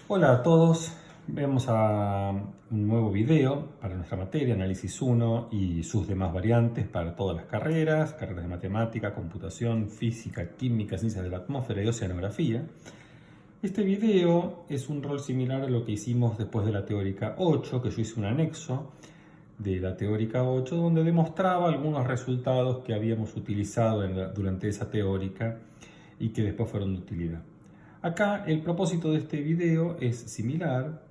Hola a todos, vamos a un nuevo video para nuestra materia, análisis 1 y sus demás variantes para todas las carreras de matemática, computación, física, química, ciencias de la atmósfera y oceanografía. Este video es un rol similar a lo que hicimos después de la teórica 8, que yo hice un anexo de la teórica 8 donde demostraba algunos resultados que habíamos utilizado durante esa teórica y que después fueron de utilidad. Acá el propósito de este video es similar.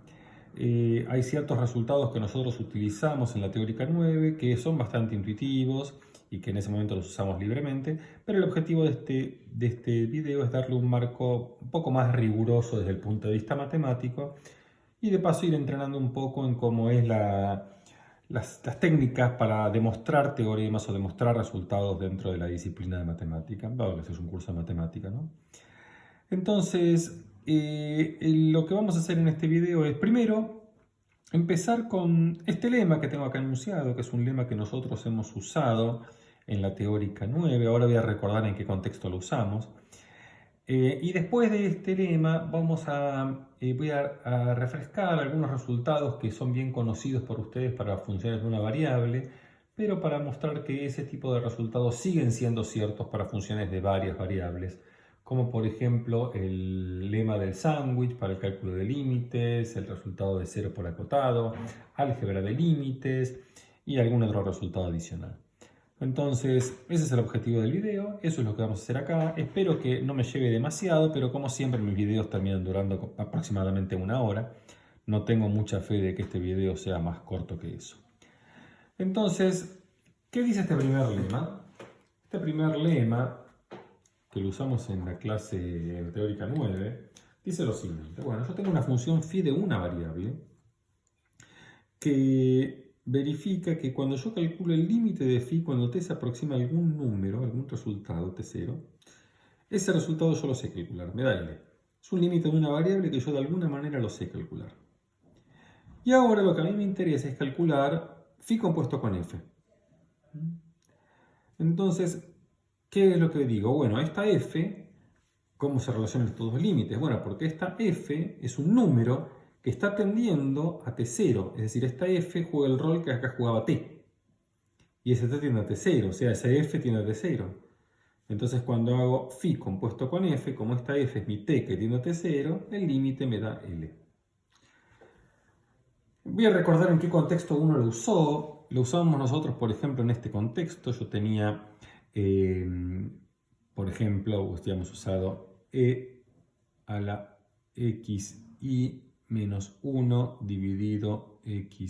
Hay ciertos resultados que nosotros utilizamos en la teórica 9 que son bastante intuitivos y que en ese momento los usamos libremente, pero el objetivo de este video es darle un marco un poco más riguroso desde el punto de vista matemático y de paso ir entrenando un poco en cómo es las técnicas para demostrar teoremas o demostrar resultados dentro de la disciplina de matemática, dado que este es un curso de matemática, ¿no? Entonces, lo que vamos a hacer en este video es, primero, empezar con este lema que tengo acá anunciado, que es un lema que nosotros hemos usado en la teórica 9. Ahora voy a recordar en qué contexto lo usamos. Y después de este lema voy a refrescar algunos resultados que son bien conocidos por ustedes para funciones de una variable, pero para mostrar que ese tipo de resultados siguen siendo ciertos para funciones de varias variables, como por ejemplo el lema del sándwich para el cálculo de límites, el resultado de cero por acotado, álgebra de límites y algún otro resultado adicional. Entonces, ese es el objetivo del video, eso es lo que vamos a hacer acá. Espero que no me lleve demasiado, pero como siempre mis videos terminan durando aproximadamente una hora. No tengo mucha fe de que este video sea más corto que eso. Entonces, ¿qué dice este primer lema? Este primer lema, que lo usamos en la clase teórica 9, dice lo siguiente. Bueno, yo tengo una función phi de una variable que verifica que cuando yo calculo el límite de phi, cuando t se aproxima a algún número, algún resultado, t0, ese resultado yo lo sé calcular, me da L. Es un límite de una variable que yo de alguna manera lo sé calcular. Y ahora lo que a mí me interesa es calcular phi compuesto con f. Entonces, ¿qué es lo que digo? Bueno, esta f, ¿cómo se relacionan estos dos límites? Bueno, porque esta f es un número que está tendiendo a t0, es decir, esta f juega el rol que acá jugaba t. Y ese t tiende a t0, o sea, ese f tiende a t0. Entonces cuando hago phi compuesto con f, como esta f es mi t que tiende a t0, el límite me da L. Voy a recordar en qué contexto uno lo usó. Lo usamos nosotros, por ejemplo, en este contexto. Yo tenía, por ejemplo, habíamos usado e a la xi menos 1 dividido xi.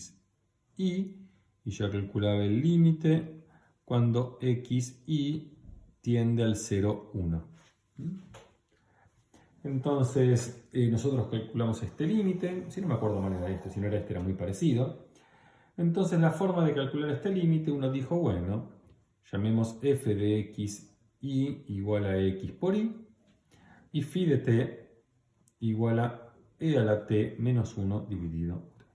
Y yo calculaba el límite cuando xi tiende al 0, 1. Entonces, nosotros calculamos este límite, si no me acuerdo mal era este, si no era este era muy parecido. Entonces, la forma de calcular este límite, uno dijo, bueno, llamemos f de xi igual a x por y, y phi de t igual a e a la t menos 1 dividido t.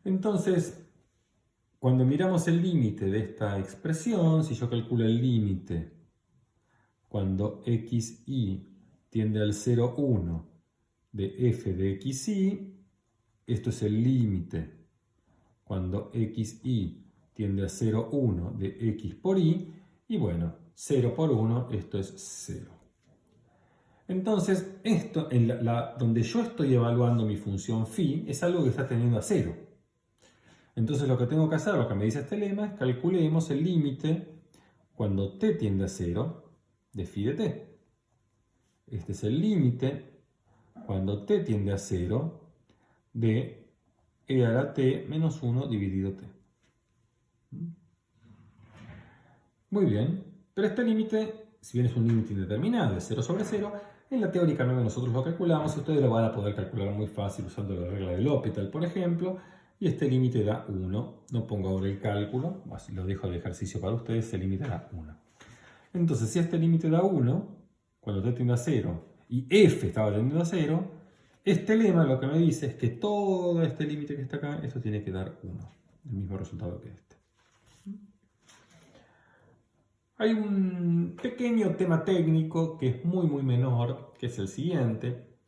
Entonces, cuando miramos el límite de esta expresión, si yo calculo el límite cuando xi tiende al 0, 1 de f de xi, esto es el límite cuando xi tiende a 0, 1 de x por y, y bueno, 0 por 1, esto es 0. Entonces, esto, donde yo estoy evaluando mi función phi, es algo que está tendiendo a 0. Entonces lo que tengo que hacer, lo que me dice este lema, es calculemos el límite cuando t tiende a 0 de phi de t. Este es el límite cuando t tiende a 0 de e a la t menos 1 dividido t. Muy bien, pero este límite, si bien es un límite indeterminado de 0 sobre 0, en la teórica 9 nosotros lo calculamos y ustedes lo van a poder calcular muy fácil usando la regla de L'Hopital, por ejemplo, y este límite da 1. No pongo ahora el cálculo, así lo dejo de ejercicio para ustedes, el límite da 1. Entonces, si este límite da 1, cuando t tiende a 0 y f estaba tendiendo a 0, este lema lo que me dice es que todo este límite que está acá, esto tiene que dar 1, el mismo resultado que este. Hay un pequeño tema técnico que es muy menor, que es el siguiente.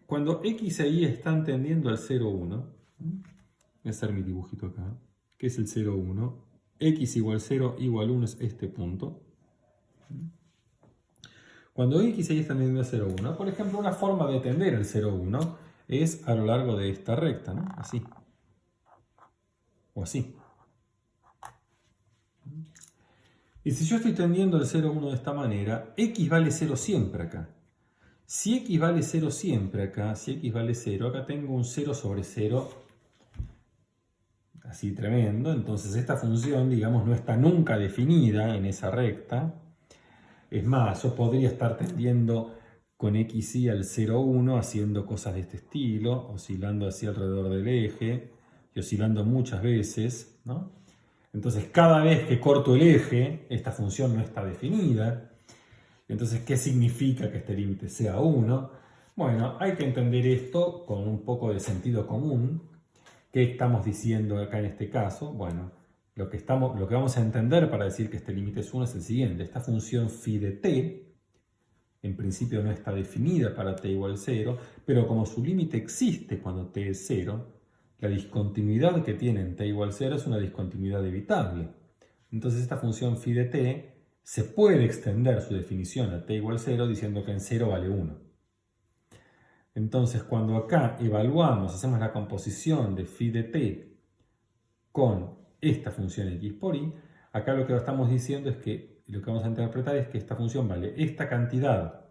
Cuando X e Y están tendiendo al 0, 1, voy a hacer mi dibujito acá, que es el 0, 1, X igual 0 igual 1 es este punto. Cuando X y Y están tendiendo al 0, 1, por ejemplo, una forma de tender al 0, 1 es a lo largo de esta recta, ¿no? Así. O así. Y si yo estoy tendiendo el 0, 1 de esta manera, X vale 0 siempre acá. Si X vale 0 siempre acá, si X vale 0, acá tengo un 0 sobre 0, así tremendo. Entonces esta función, digamos, no está nunca definida en esa recta. Es más, yo podría estar tendiendo con XY al 0, 1, haciendo cosas de este estilo, oscilando así alrededor del eje, y oscilando muchas veces, ¿no? Entonces, cada vez que corto el eje, esta función no está definida. Entonces, ¿qué significa que este límite sea 1? Bueno, hay que entender esto con un poco de sentido común. ¿Qué estamos diciendo acá en este caso? Bueno, lo que vamos a entender para decir que este límite es 1 es el siguiente. Esta función phi de t, en principio no está definida para t igual 0, pero como su límite existe cuando t es 0, la discontinuidad que tiene en t igual 0 es una discontinuidad evitable. Entonces esta función phi de t se puede extender su definición a t igual 0 diciendo que en 0 vale 1. Entonces cuando acá evaluamos, hacemos la composición de phi de t con esta función x por y, acá lo que estamos diciendo es que lo que vamos a interpretar es que esta función vale esta cantidad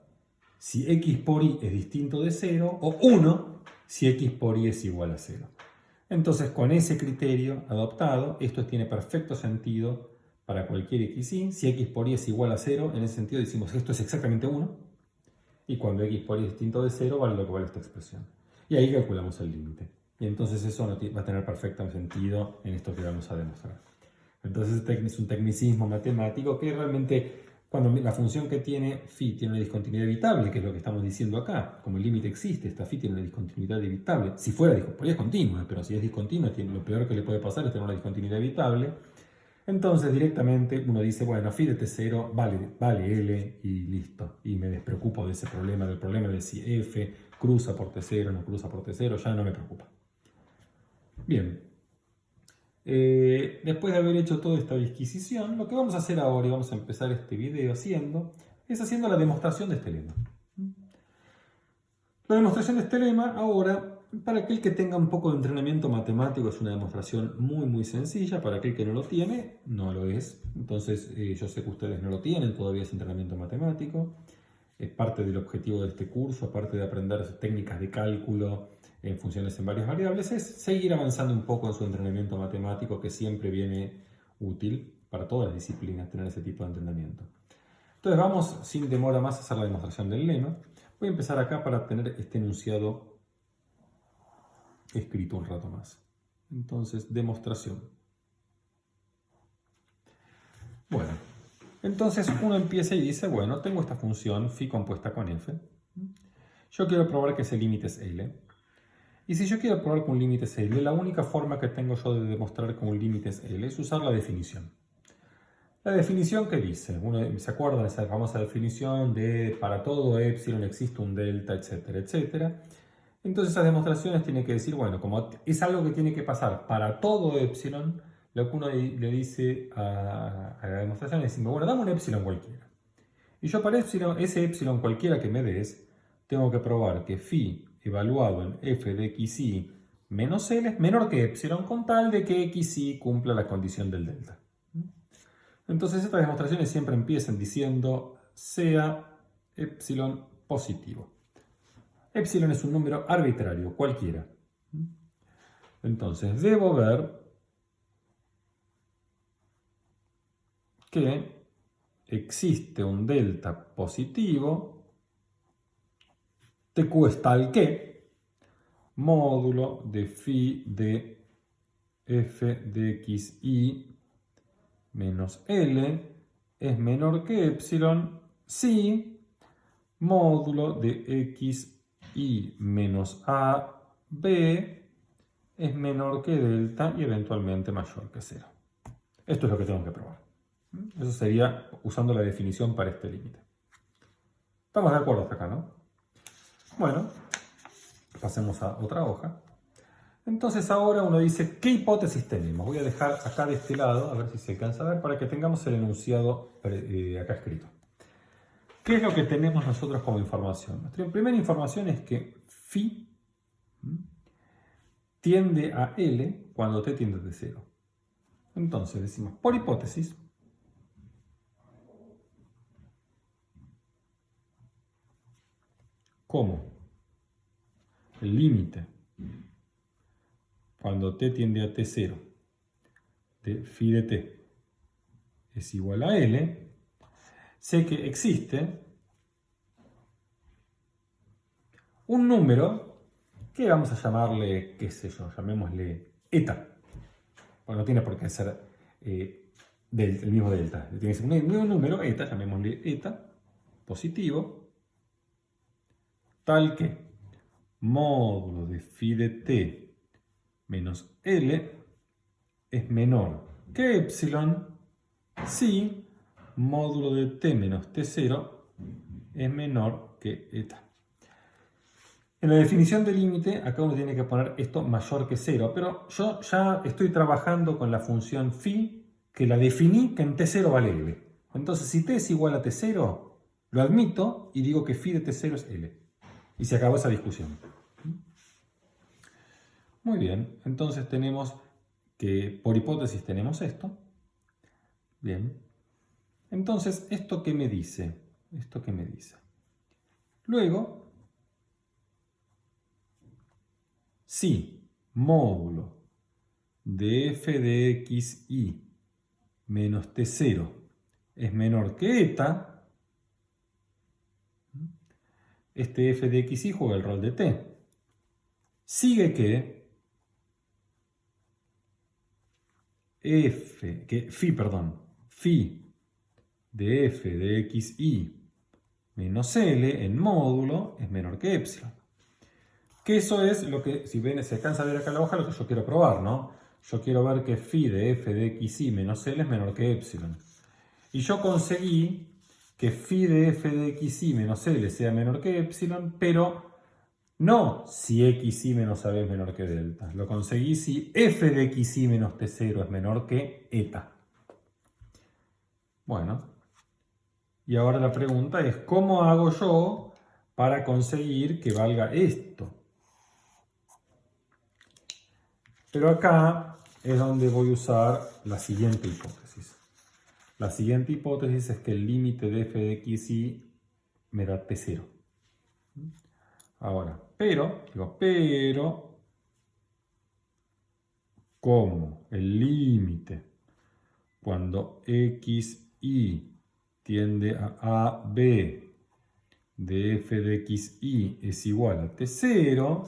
si x por y es distinto de 0 o 1 si x por y es igual a 0. Entonces, con ese criterio adoptado, esto tiene perfecto sentido para cualquier xy. Si x por y es igual a 0, en ese sentido decimos que esto es exactamente 1. Y cuando x por y es distinto de 0, vale lo que vale esta expresión. Y ahí calculamos el límite. Y entonces eso va a tener perfecto sentido en esto que vamos a demostrar. Entonces es un tecnicismo matemático que realmente, cuando la función que tiene phi tiene una discontinuidad evitable, que es lo que estamos diciendo acá, como el límite existe, esta phi tiene una discontinuidad evitable. Si fuera, por ahí es continua, pero si es discontinua, lo peor que le puede pasar es tener una discontinuidad evitable. Entonces directamente uno dice, bueno, phi de t0 vale L y listo. Y me despreocupo de ese problema, del problema de si f cruza por t0 o no cruza por t0, ya no me preocupa. Bien. Después de haber hecho toda esta disquisición, lo que vamos a hacer ahora, y vamos a empezar este video es haciendo la demostración de este lema. La demostración de este lema, ahora, para aquel que tenga un poco de entrenamiento matemático, es una demostración muy sencilla. Para aquel que no lo tiene, no lo es. Entonces, yo sé que ustedes no lo tienen todavía ese entrenamiento matemático. Es parte del objetivo de este curso, aparte de aprender técnicas de cálculo en funciones en varias variables, es seguir avanzando un poco en su entrenamiento matemático, que siempre viene útil para todas las disciplinas tener ese tipo de entrenamiento. Entonces vamos sin demora más a hacer la demostración del lema. Voy a empezar acá para tener este enunciado escrito un rato más. Entonces, demostración. Bueno, entonces uno empieza y dice, bueno, tengo esta función phi compuesta con f. Yo quiero probar que ese límite es L. Y si yo quiero probar que un límite es L, la única forma que tengo yo de demostrar que un límite es L es usar la definición. La definición que dice, uno se acuerda de esa famosa definición de para todo epsilon existe un delta, etcétera, etcétera. Entonces esas demostraciones tienen que decir, bueno, como es algo que tiene que pasar para todo epsilon, lo que uno le dice a la demostración es decir, bueno, dame un epsilon cualquiera. Y yo para ese epsilon cualquiera que me des, tengo que probar que phi evaluado en f de xy menos L es menor que epsilon con tal de que xy cumpla la condición del delta. Entonces estas demostraciones siempre empiezan diciendo sea epsilon positivo. Epsilon es un número arbitrario, cualquiera. Entonces debo ver que existe un delta positivo, TQ es tal que módulo de phi de f de xy menos L es menor que epsilon si módulo de xy menos AB es menor que delta y eventualmente mayor que 0. Esto es lo que tengo que probar. Eso sería usando la definición para este límite. Estamos de acuerdo hasta acá, ¿no? Bueno, pasemos a otra hoja. Entonces ahora uno dice, ¿qué hipótesis tenemos? Voy a dejar acá de este lado, a ver si se alcanza a ver, para que tengamos el enunciado acá escrito. ¿Qué es lo que tenemos nosotros como información? Nuestra primera información es que phi tiende a L cuando t tiende a 0. Entonces decimos, por hipótesis, como el límite cuando t tiende a t0 de phi de t es igual a L, sé que existe un número que vamos a llamarle, qué sé yo, llamémosle eta. Porque no tiene por qué ser el mismo delta. Tiene que ser un mismo número, eta, llamémosle eta, positivo, tal que módulo de phi de t menos L es menor que epsilon si módulo de t menos t0 es menor que eta. En la definición de límite, acá uno tiene que poner esto mayor que 0, pero yo ya estoy trabajando con la función phi, que la definí que en t0 vale L. Entonces, si t es igual a t0, lo admito y digo que phi de t0 es L. Y se acabó esa discusión. Muy bien, entonces tenemos que por hipótesis tenemos esto. Bien. Entonces, ¿esto qué me dice? ¿Esto qué me dice? Luego, si módulo de f de xy menos t0 es menor que eta, este f de xy juega el rol de t. Sigue que phi de f de xy menos L en módulo es menor que epsilon. Que eso es lo que, si ven, se alcanza a ver acá en la hoja, lo que yo quiero probar, ¿no? Yo quiero ver que phi de f de xy menos L es menor que epsilon. Y yo conseguí que phi de f de xy menos L sea menor que epsilon, pero no si xy menos AB es menor que delta. Lo conseguí si f de xy menos t0 es menor que eta. Bueno, y ahora la pregunta es, ¿cómo hago yo para conseguir que valga esto? Pero acá es donde voy a usar la siguiente hipótesis. La siguiente hipótesis es que el límite de f de xy me da t0. Ahora, pero, como el límite cuando xy tiende a b de f de xy es igual a t0,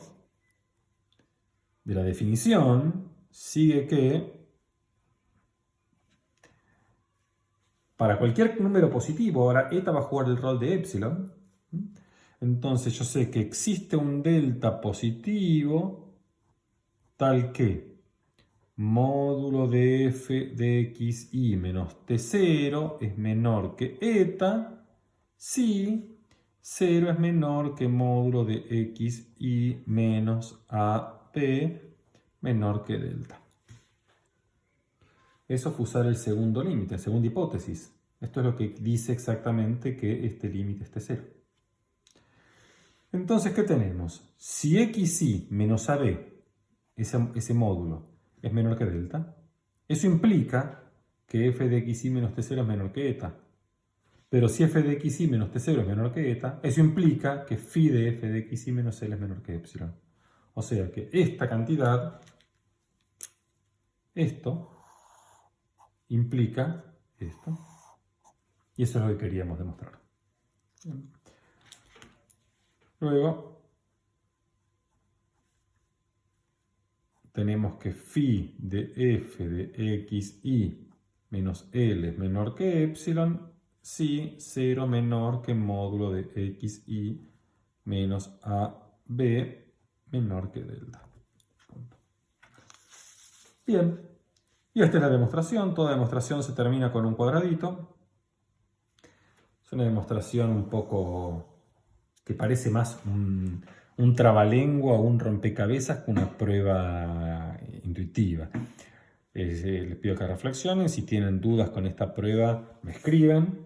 de la definición sigue que para cualquier número positivo, ahora eta va a jugar el rol de epsilon, entonces yo sé que existe un delta positivo tal que módulo de f de xy menos t0 es menor que eta si 0 es menor que módulo de xy menos ab menor que delta. Eso fue usar el segundo límite, la segunda hipótesis. Esto es lo que dice exactamente que este límite es t0. Entonces, ¿qué tenemos? Si xy menos ab, ese módulo, es menor que delta, eso implica que f de xy menos t0 es menor que eta. Pero si f de xy menos t0 es menor que eta, eso implica que phi de f de xy menos L es menor que epsilon. O sea que esta cantidad, esto, implica esto. Y eso es lo que queríamos demostrar. Luego, tenemos que phi de f de xy menos L es menor que epsilon si 0 menor que módulo de xy menos AB menor que delta. Bien, y esta es la demostración. Toda demostración se termina con un cuadradito. Es una demostración un poco que parece más un trabalengua o un rompecabezas que una prueba intuitiva. Les pido que reflexionen, si tienen dudas con esta prueba me escriben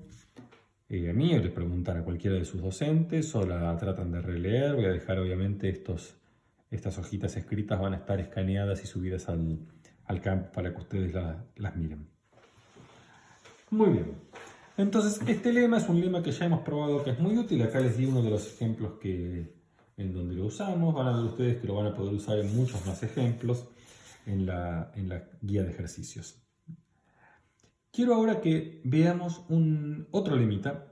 a mí o les preguntan a cualquiera de sus docentes o la tratan de releer. Voy a dejar obviamente estas hojitas escritas, van a estar escaneadas y subidas al campo para que ustedes las miren. Muy bien. Entonces, este lema es un lema que ya hemos probado que es muy útil. Acá les di uno de los ejemplos en donde lo usamos. Van a ver ustedes que lo van a poder usar en muchos más ejemplos en la guía de ejercicios. Quiero ahora que veamos otro lemita,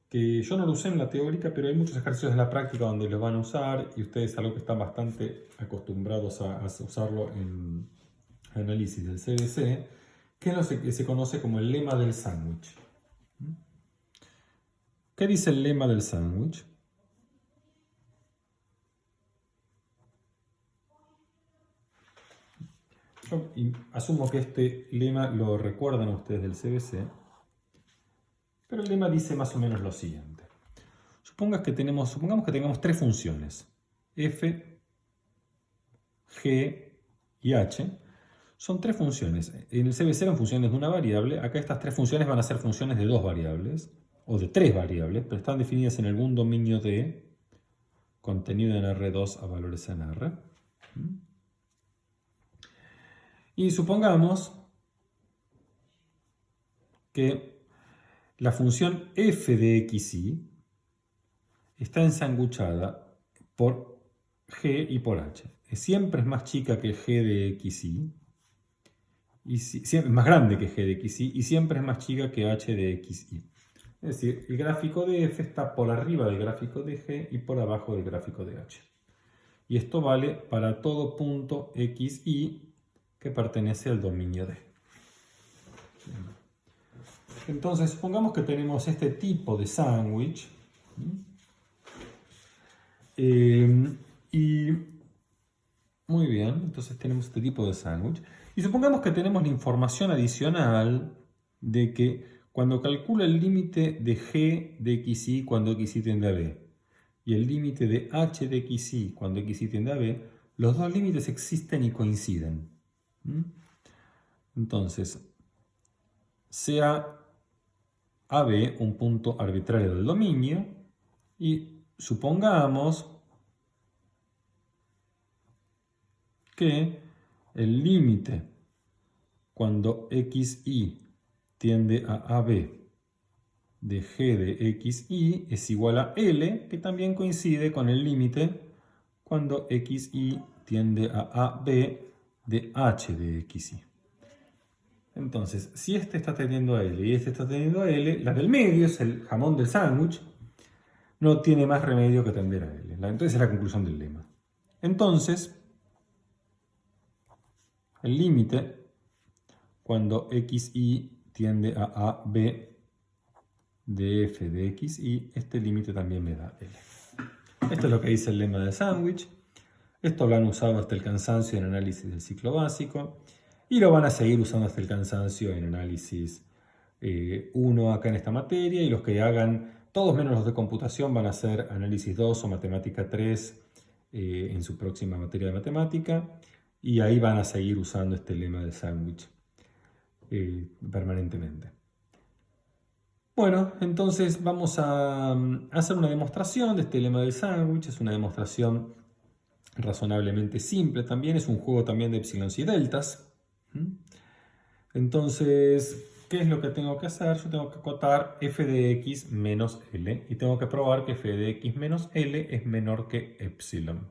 que yo no lo usé en la teórica, pero hay muchos ejercicios de la práctica donde lo van a usar y ustedes algo que están bastante acostumbrados a usarlo en análisis del CBC, que es lo que se conoce como el lema del sándwich. ¿Qué dice el lema del sándwich? Yo asumo que este lema lo recuerdan ustedes del CBC, pero el lema dice más o menos lo siguiente. Supongamos que tengamos tres funciones, f, g y h. Son tres funciones. En el CBC eran funciones de una variable. Acá estas tres funciones van a ser funciones de dos variables, o de tres variables, pero están definidas en algún dominio D, contenido en R2 a valores en R. Y supongamos que la función f de xy está ensanguchada por g y por h. Siempre es más chica que g de xy, siempre es más grande que g de xy, y siempre es más chica que h de xy. Es decir, el gráfico de f está por arriba del gráfico de g y por abajo del gráfico de h. Y esto vale para todo punto xy que pertenece al dominio D. Entonces, supongamos que tenemos este tipo de sándwich. Y muy bien, entonces tenemos este tipo de sándwich. Y supongamos que tenemos la información adicional de que cuando calcula el límite de g de xy cuando xy tiende a b y el límite de h de xy cuando xy tiende a b, los dos límites existen y coinciden. Entonces, sea AB un punto arbitrario del dominio y supongamos que el límite cuando xy tiende a AB de g de xy es igual a L, que también coincide con el límite cuando xy tiende a AB de h de xy. Entonces, si este está teniendo a L y este está teniendo a L, la del medio es el jamón del sándwich, no tiene más remedio que tender a L. Entonces es la conclusión del lema. Entonces, el límite cuando xy tiende a AB de f de xy, este límite también me da L. Esto es lo que dice el lema del sándwich. Esto lo han usado hasta el cansancio en análisis del ciclo básico y lo van a seguir usando hasta el cansancio en análisis 1 acá en esta materia, y los que hagan, todos menos los de computación, van a hacer análisis 2 o matemática 3 en su próxima materia de matemática, y ahí van a seguir usando este lema del sándwich permanentemente. Bueno, entonces vamos a hacer una demostración de este lema del sándwich. Es una demostración razonablemente simple también, es un juego también de epsilons y deltas. Entonces, ¿qué es lo que tengo que hacer? Yo tengo que acotar f de x menos L y tengo que probar que f de x menos L es menor que epsilon.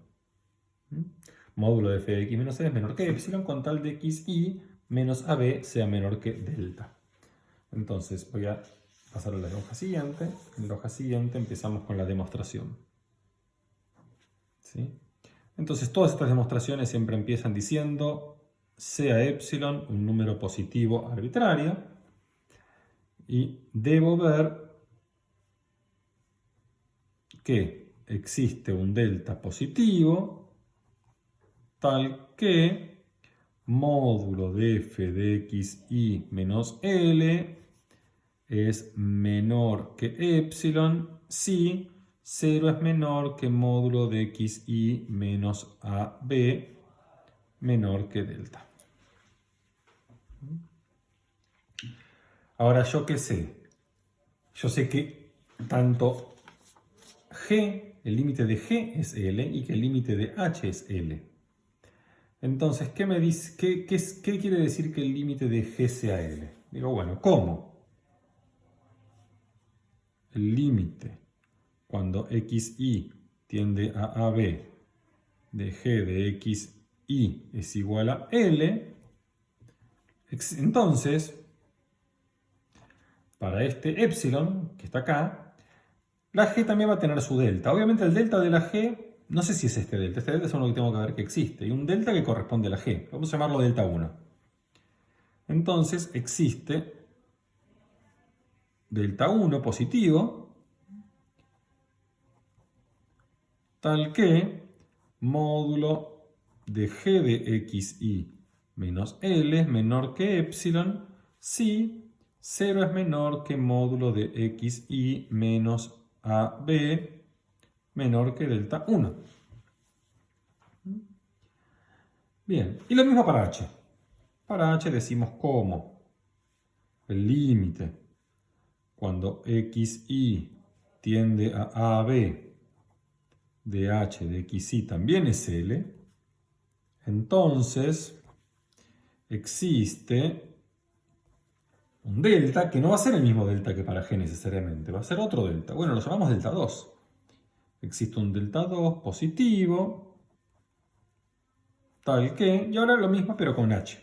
Módulo de f de x menos L es menor que epsilon con tal de xy menos AB sea menor que delta. Entonces voy a pasar a la hoja siguiente. En la hoja siguiente empezamos con la demostración. ¿Sí? Entonces todas estas demostraciones siempre empiezan diciendo sea epsilon un número positivo arbitrario y debo ver que existe un delta positivo tal que módulo de f de xy menos L es menor que epsilon si 0 es menor que módulo de xi menos AB menor que delta. Ahora, ¿yo qué sé? Yo sé que tanto g, el límite de g es L y que el límite de h es L. Entonces, ¿qué me dice, qué quiere decir que el límite de g sea L? Digo, bueno, ¿cómo? El límite cuando xi tiende a AB de g de xi es igual a L, entonces, para este epsilon que está acá, la g también va a tener su delta. Obviamente el delta de la g, no sé si es este delta es uno que tengo que ver que existe, y un delta que corresponde a la g. Vamos a llamarlo delta 1. Entonces existe delta 1 positivo, tal que módulo de g de xi menos L es menor que epsilon si 0 es menor que módulo de xi menos AB menor que delta 1. Bien, y lo mismo para h. Para h decimos cómo el límite cuando xi tiende a AB de h de xi también es L, entonces existe un delta que no va a ser el mismo delta que para g necesariamente, va a ser otro delta. Bueno, lo llamamos delta 2. Existe un delta 2 positivo, tal que, y ahora lo mismo pero con h.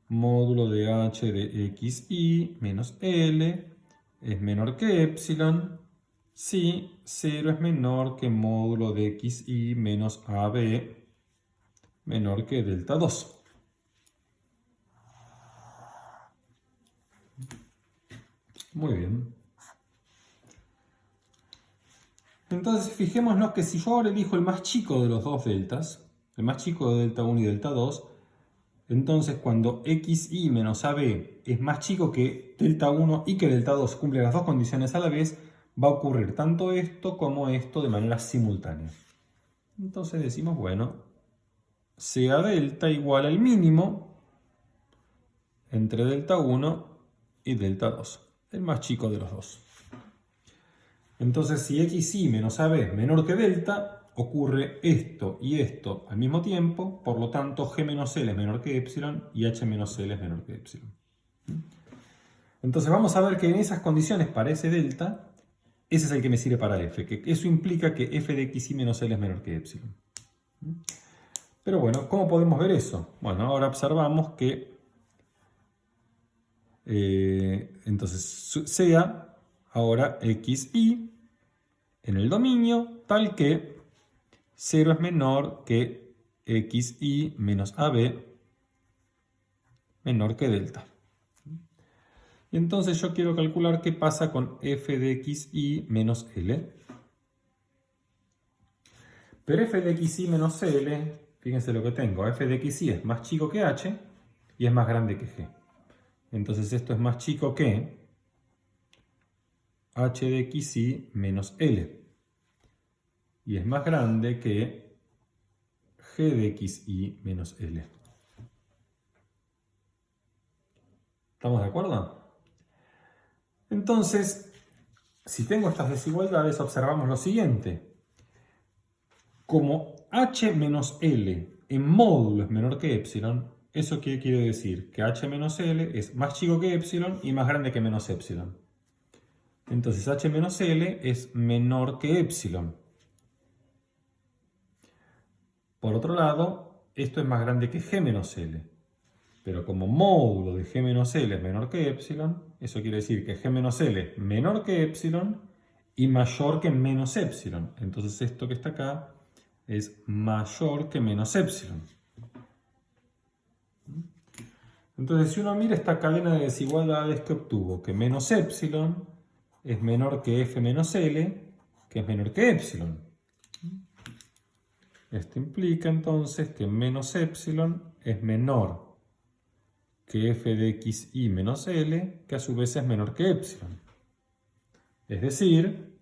Módulo de h de xi menos L es menor que epsilon si 0 es menor que módulo de xi menos AB menor que delta 2. Muy bien. Entonces fijémonos que si yo ahora elijo el más chico de los dos deltas, el más chico de delta 1 y delta 2, entonces cuando xi menos AB es más chico que delta 1 y que delta 2 cumple las dos condiciones a la vez, va a ocurrir tanto esto como esto de manera simultánea. Entonces decimos, bueno, sea delta igual al mínimo entre delta 1 y delta 2, el más chico de los dos. Entonces si xi menos AB es menor que delta, ocurre esto y esto al mismo tiempo, por lo tanto g menos L es menor que epsilon y h menos L es menor que epsilon. Entonces vamos a ver que en esas condiciones para ese delta, ese es el que me sirve para f, que eso implica que f de xi menos L es menor que epsilon. Pero bueno, ¿cómo podemos ver eso? Bueno, ahora observamos que entonces sea ahora xi en el dominio tal que 0 es menor que xi menos AB menor que delta. Y entonces yo quiero calcular qué pasa con f de xi menos L. Pero f de xi menos L, fíjense lo que tengo, f de xi es más chico que h y es más grande que g. Entonces esto es más chico que h de xi menos L. Y es más grande que g de xi menos L. ¿Estamos de acuerdo? Entonces, si tengo estas desigualdades, observamos lo siguiente. Como h menos L en módulo es menor que epsilon, ¿eso qué quiere decir? Que h menos L es más chico que epsilon y más grande que menos epsilon. Entonces h menos L es menor que epsilon. Por otro lado, esto es más grande que g menos L. Pero como módulo de g menos L es menor que epsilon, eso quiere decir que g menos L es menor que epsilon y mayor que menos epsilon. Entonces esto que está acá es mayor que menos epsilon. Entonces si uno mira esta cadena de desigualdades que obtuvo, que menos epsilon es menor que f menos L, que es menor que epsilon. Esto implica entonces que menos epsilon es menor que f de xi menos L, que a su vez es menor que epsilon. Es decir,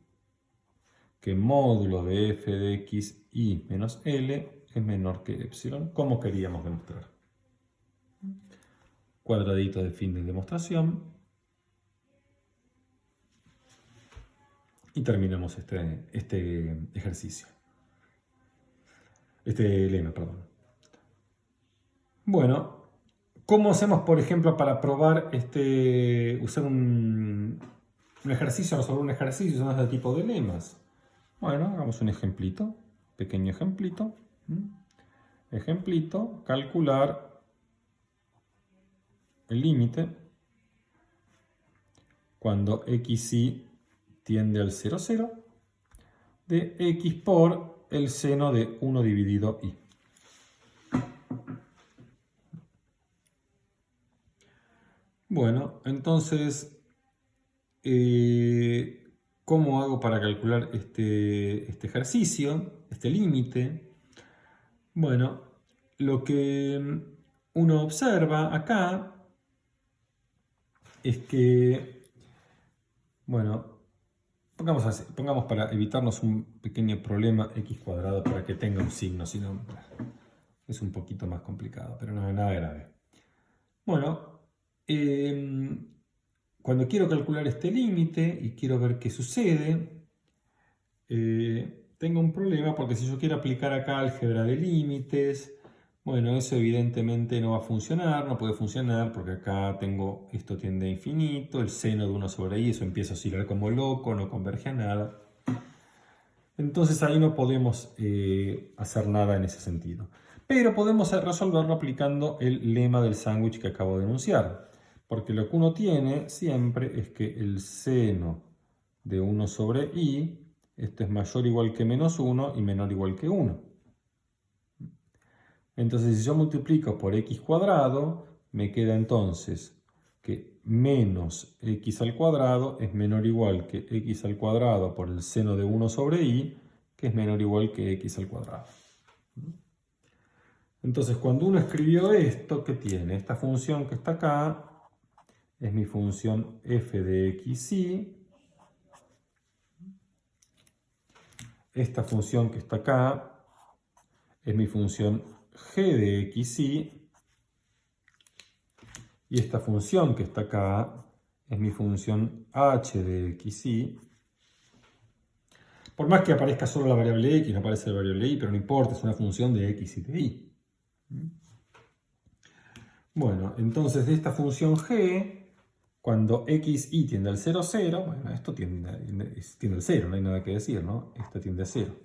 que módulo de f de x y menos L es menor que epsilon, como queríamos demostrar. Cuadradito de fin de demostración. Y terminamos este ejercicio. Este lema, perdón. Bueno, ¿cómo hacemos, por ejemplo, para probar usar un ejercicio, resolver un ejercicio usando este tipo de lemas? Bueno, hagamos un ejemplito, pequeño ejemplito. Ejemplito, calcular el límite cuando xy tiende al 0, 0 de x por el seno de 1 dividido y. Bueno, entonces, ¿cómo hago para calcular este ejercicio, este límite? Bueno, lo que uno observa acá es que, bueno, pongamos para evitarnos un pequeño problema x cuadrado para que tenga un signo, si no es un poquito más complicado, pero no es nada grave. Bueno, cuando quiero calcular este límite y quiero ver qué sucede, tengo un problema porque si yo quiero aplicar acá álgebra de límites, bueno, eso evidentemente no va a funcionar, no puede funcionar porque acá tengo esto tiende a infinito, el seno de 1 sobre i, eso empieza a oscilar como loco, no converge a nada. Entonces ahí no podemos hacer nada en ese sentido. Pero podemos resolverlo aplicando el lema del sándwich que acabo de enunciar. Porque lo que uno tiene siempre es que el seno de 1 sobre i, esto es mayor o igual que menos 1 y menor o igual que 1. Entonces si yo multiplico por x cuadrado, me queda entonces que menos x al cuadrado es menor o igual que x al cuadrado por el seno de 1 sobre i, que es menor o igual que x al cuadrado. Entonces cuando uno escribió esto, ¿qué tiene? Esta función que está acá es mi función f de xy. Esta función que está acá es mi función g de xy. Y esta función que está acá es mi función h de xy. Por más que aparezca solo la variable x, no aparece la variable y, pero no importa, es una función de x y de y. Bueno, entonces de esta función g, cuando xy tiende al 0, 0, bueno, esto tiende al 0, no hay nada que decir, ¿no? Esto tiende a 0.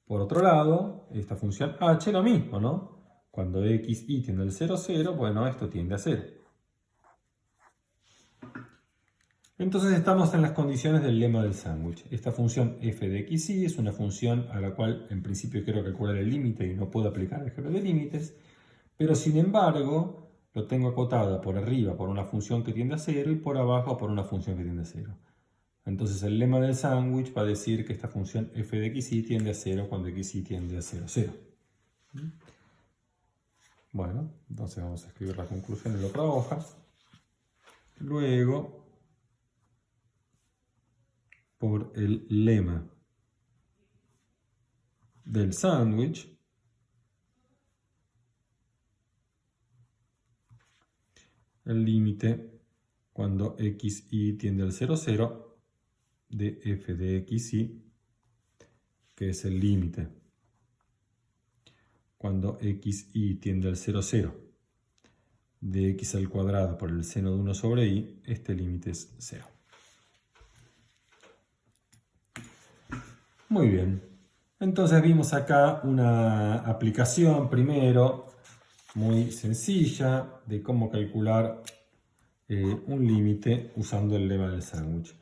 Por otro lado, esta función h lo mismo, ¿no? Cuando xy tiende al 0, 0, bueno, esto tiende a 0. Entonces estamos en las condiciones del lema del sándwich. Esta función f de xy es una función a la cual en principio quiero calcular el límite y no puedo aplicar el álgebra de límites, pero sin embargo lo tengo acotado por arriba por una función que tiende a 0 y por abajo por una función que tiende a 0. Entonces el lema del sándwich va a decir que esta función f de xy tiende a 0 cuando xy tiende a 0, 0. Bueno, entonces vamos a escribir la conclusión en la otra hoja. Luego, por el lema del sándwich, el límite cuando xy tiende al 0, 0 de f de xy, que es el límite cuando xy tiende al 0, 0 de x al cuadrado por el seno de 1 sobre i, este límite es 0. Muy bien. Entonces vimos acá una aplicación primero muy sencilla de cómo calcular un límite usando el lema del sándwich.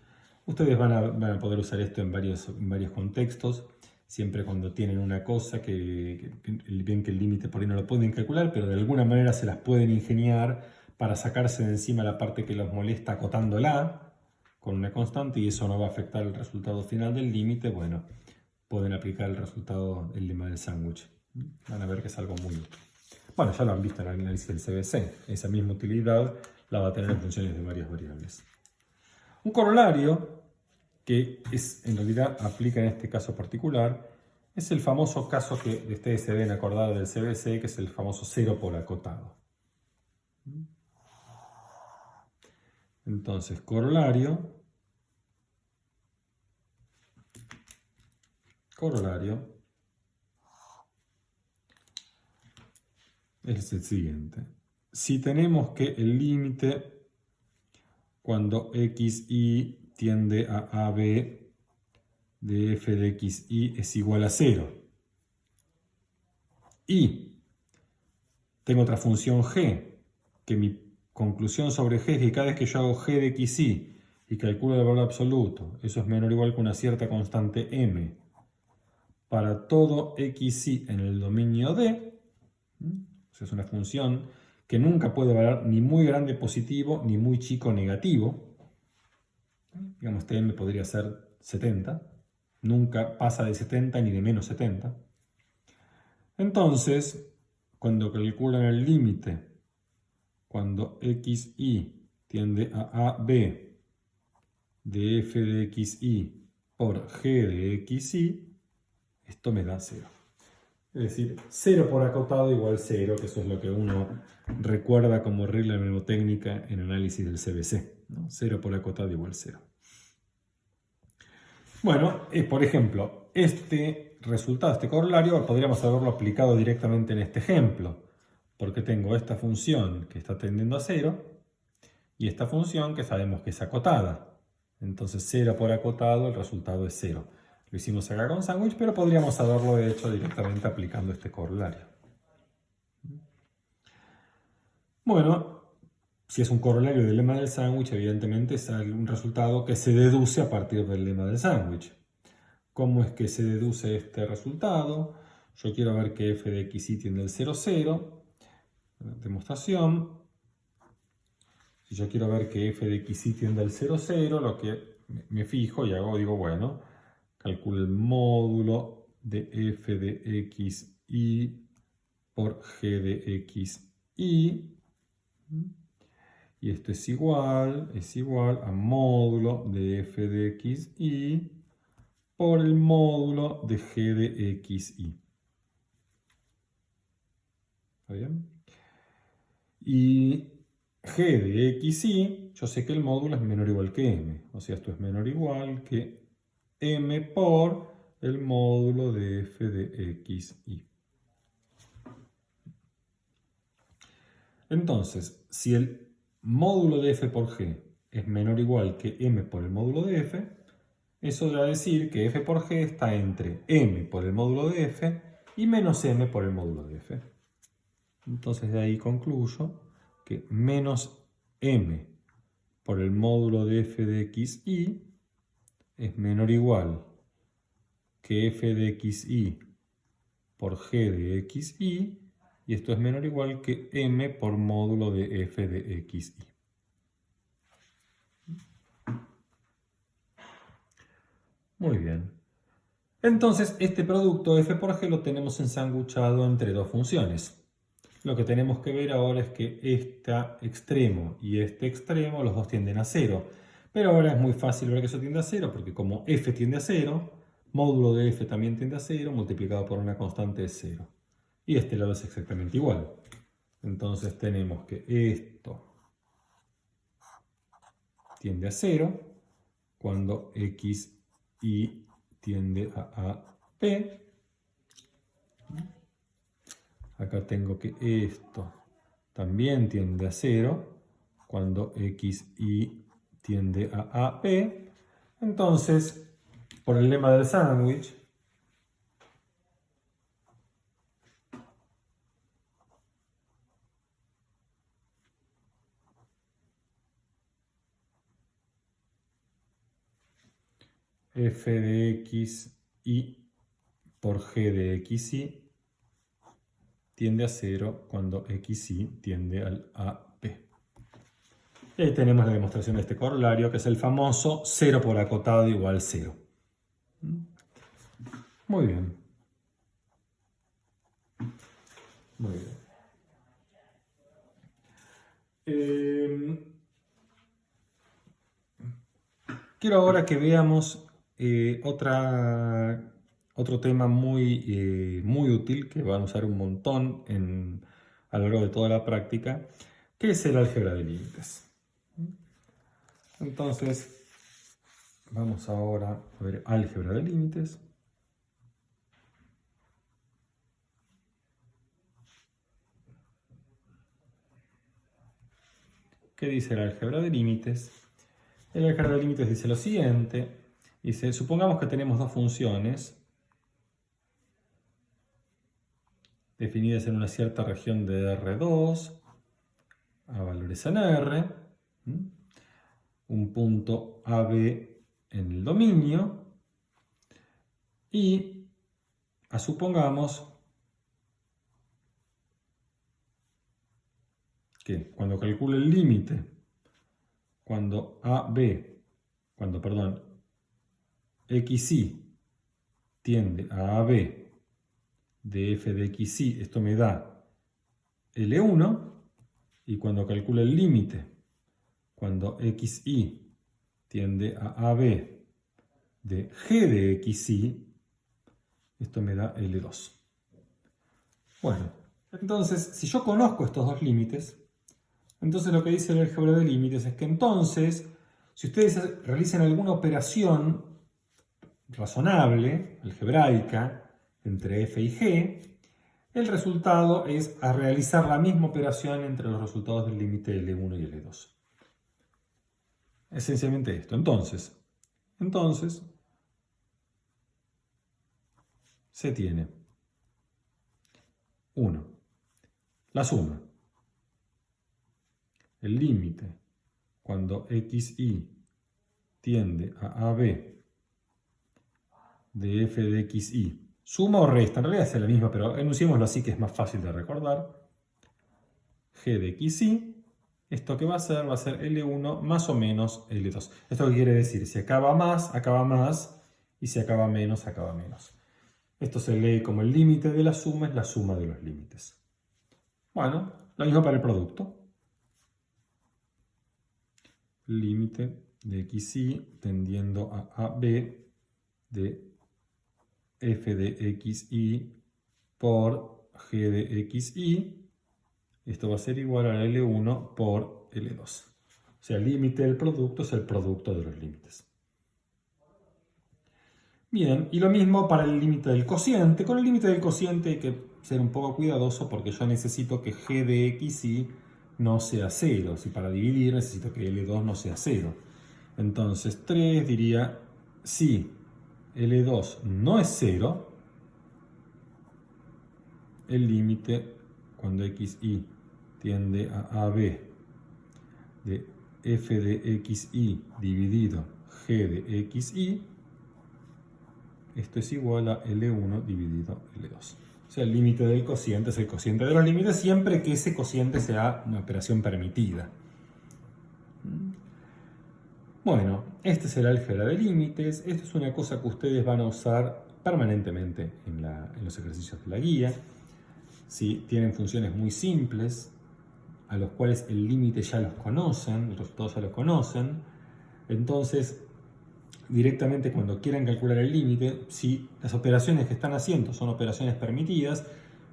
Ustedes van a poder usar esto en varios contextos, siempre cuando tienen una cosa que ven que el límite por ahí no lo pueden calcular, pero de alguna manera se las pueden ingeniar para sacarse de encima la parte que los molesta acotándola con una constante y eso no va a afectar el resultado final del límite. Bueno, pueden aplicar el resultado del lema del sándwich. Van a ver que es algo muy útil. Bueno, ya lo han visto en el análisis del CBC. Esa misma utilidad la va a tener en funciones de varias variables. Un corolario que en realidad aplica en este caso particular, es el famoso caso que ustedes se deben acordar del CBC, que es el famoso cero por acotado. Entonces, corolario es el siguiente. Si tenemos que el límite cuando xy tiende a AB de f de xy es igual a 0 y tengo otra función g, que mi conclusión sobre g es que cada vez que yo hago g de xy y calculo el valor absoluto, eso es menor o igual que una cierta constante m para todo xy en el dominio D, es una función que nunca puede valer ni muy grande positivo ni muy chico negativo. Digamos, Tm podría ser 70, nunca pasa de 70 ni de menos 70. Entonces, cuando calculan el límite, cuando xy tiende a AB de f de xy por g de xy, esto me da 0. Es decir, 0 por acotado igual 0, que eso es lo que uno recuerda como regla mnemotécnica en análisis del CBC, ¿no? 0 por acotado igual 0. Bueno, por ejemplo, este resultado, este corolario, podríamos haberlo aplicado directamente en este ejemplo, porque tengo esta función que está tendiendo a 0 y esta función que sabemos que es acotada. Entonces 0 por acotado, el resultado es 0. Lo hicimos acá con sándwich, pero podríamos haberlo hecho directamente aplicando este corolario. Bueno, si es un corolario del lema del sándwich, evidentemente es un resultado que se deduce a partir del lema del sándwich. ¿Cómo es que se deduce este resultado? Yo quiero ver que f de xy tiende al 0, 0. Demostración. Si yo quiero ver que f de xy tiende al 0, 0, lo que me fijo y hago, digo, bueno, calculo el módulo de f de xy por g de xy. Y esto es igual a módulo de f de xy por el módulo de g de xy. ¿Está bien? Y g de xy, yo sé que el módulo es menor o igual que m. O sea, esto es menor o igual que m por el módulo de f de xy. Entonces, si el módulo de f por g es menor o igual que m por el módulo de f, eso va a decir que f por g está entre m por el módulo de f y menos m por el módulo de f. Entonces de ahí concluyo que menos m por el módulo de f de xy es menor o igual que f de xy por g de xy, y esto es menor o igual que m por módulo de f de xy. Muy bien. Entonces, este producto f por g lo tenemos ensanguchado entre dos funciones. Lo que tenemos que ver ahora es que este extremo y este extremo, los dos tienden a 0. Pero ahora es muy fácil ver que eso tiende a 0, porque como f tiende a 0, módulo de f también tiende a 0, multiplicado por una constante es 0. Y este lado es exactamente igual. Entonces tenemos que esto tiende a 0 cuando x y tiende a p. Acá tengo que esto también tiende a 0 cuando xy tiende a AP. Entonces, por el lema del sándwich, f de xy por g de xy tiende a 0 cuando xy tiende al AP. Y ahí tenemos la demostración de este corolario, que es el famoso 0 por acotado igual 0. Muy bien. Muy bien. Quiero ahora que veamos otro tema muy útil que van a usar un montón a lo largo de toda la práctica, que es el álgebra de límites. Entonces, vamos ahora a ver álgebra de límites. ¿Qué dice el álgebra de límites? El álgebra de límites dice lo siguiente. Dice, supongamos que tenemos dos funciones definidas en una cierta región de R2 a valores en R, un punto AB en el dominio, y supongamos que cuando calcule el límite, cuando xy tiende a AB de f de xy, esto me da L1, y cuando calcule el límite, cuando xy tiende a AB de g de xy, esto me da L2. Bueno, entonces, si yo conozco estos dos límites, entonces lo que dice el álgebra de límites es que entonces, si ustedes realizan alguna operación razonable, algebraica, entre f y g, el resultado es a realizar la misma operación entre los resultados del límite L1 y L2. Esencialmente esto. Entonces, se tiene 1. La suma. El límite cuando xy tiende a AB de f de xy. Suma o resta, en realidad es la misma, pero enunciémoslo así que es más fácil de recordar. G de xy, esto que va a ser L1 más o menos L2. ¿Esto qué quiere decir? Si acaba más, y si acaba menos, acaba menos. Esto se lee como el límite de la suma es la suma de los límites. Bueno, lo mismo para el producto. Límite de xy tendiendo a AB de f de xy por g de xy. Esto va a ser igual a L1 por L2. O sea, el límite del producto es el producto de los límites. Bien, y lo mismo para el límite del cociente. Con el límite del cociente hay que ser un poco cuidadoso porque yo necesito que g de xy no sea 0. Si para dividir necesito que L2 no sea 0. Entonces 3 diría, si L2 no es 0, el límite cuando xy tiende a AB de f de xy dividido g de xy, esto es igual a L1 dividido L2. O sea, el límite del cociente es el cociente de los límites siempre que ese cociente sea una operación permitida. Bueno, este es el álgebra de límites. Esto es una cosa que ustedes van a usar permanentemente en los ejercicios de la guía. Si tienen funciones muy simples, a los cuales el límite ya los conocen, los resultados ya los conocen, entonces directamente cuando quieran calcular el límite, si las operaciones que están haciendo son operaciones permitidas,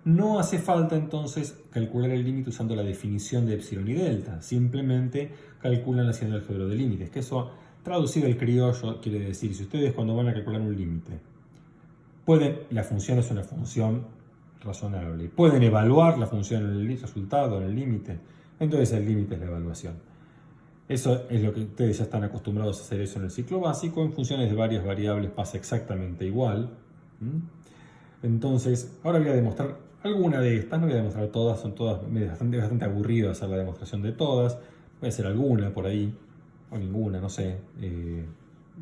no hace falta entonces calcular el límite usando la definición de epsilon y delta, simplemente calculan haciendo el álgebra de límites, que eso traducido al criollo quiere decir, si ustedes cuando van a calcular un límite, la función es una función razonable, pueden evaluar la función en el resultado, en el límite, entonces el límite es la evaluación. Eso es lo que ustedes ya están acostumbrados a hacer eso en el ciclo básico. En funciones de varias variables pasa exactamente igual. Entonces, ahora voy a demostrar alguna de estas. No voy a demostrar todas, son todas bastante aburrido hacer la demostración de todas. Voy a hacer alguna por ahí, o ninguna, no sé.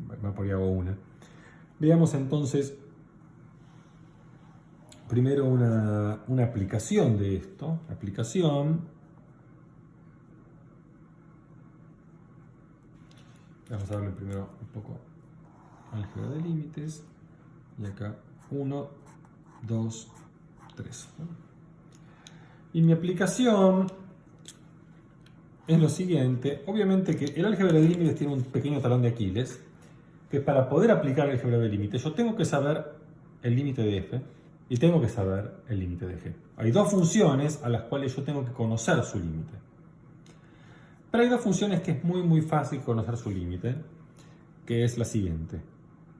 Por ahí hago una. Veamos entonces primero una aplicación de esto. Vamos a darle primero un poco álgebra de límites. Y acá 1, 2, 3. Y mi aplicación es lo siguiente. Obviamente que el álgebra de límites tiene un pequeño talón de Aquiles. que para poder aplicar el álgebra de límite yo tengo que saber el límite de f y tengo que saber el límite de g. Hay dos funciones a las cuales yo tengo que conocer su límite. Pero hay dos funciones que es muy fácil conocer su límite, que es la siguiente.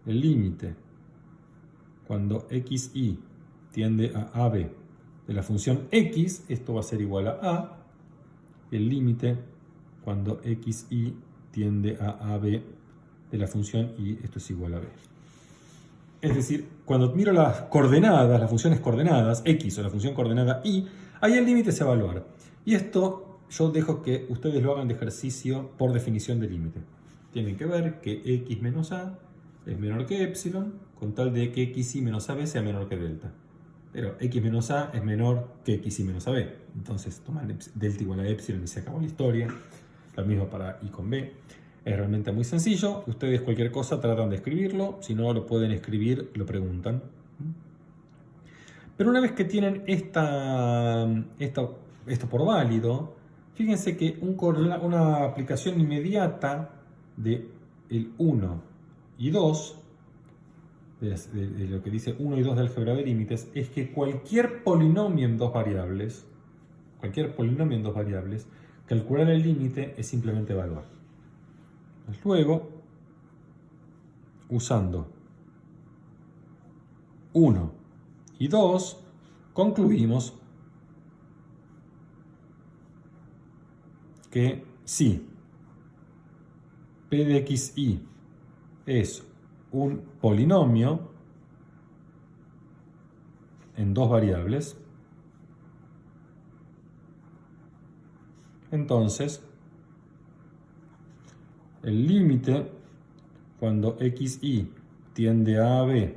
El límite cuando xy tiende a ab de la función x, esto va a ser igual a. El límite cuando xy tiende a ab de la función y, esto es igual a b. Es decir, cuando miro las coordenadas, las funciones coordenadas, x o la función coordenada y, ahí el límite se va a evaluar. Y esto yo dejo que ustedes lo hagan de ejercicio por definición de límite. Tienen que ver que x menos a es menor que epsilon, con tal de que xy menos ab sea menor que delta. Pero x menos a es menor que xy menos ab. Entonces toman delta igual a epsilon y se acabó la historia. Lo mismo para y con b. Es realmente muy sencillo. Ustedes cualquier cosa tratan de escribirlo. Si no lo pueden escribir, lo preguntan. Pero una vez que tienen esto por válido, fíjense que una aplicación inmediata de el 1 y 2, de lo que dice 1 y 2 de álgebra de límites, es que cualquier polinomio en dos variables, calcular el límite es simplemente evaluar. Luego, usando 1 y 2, concluimos que si p de xy es un polinomio en dos variables, entonces el límite cuando xy tiende a ab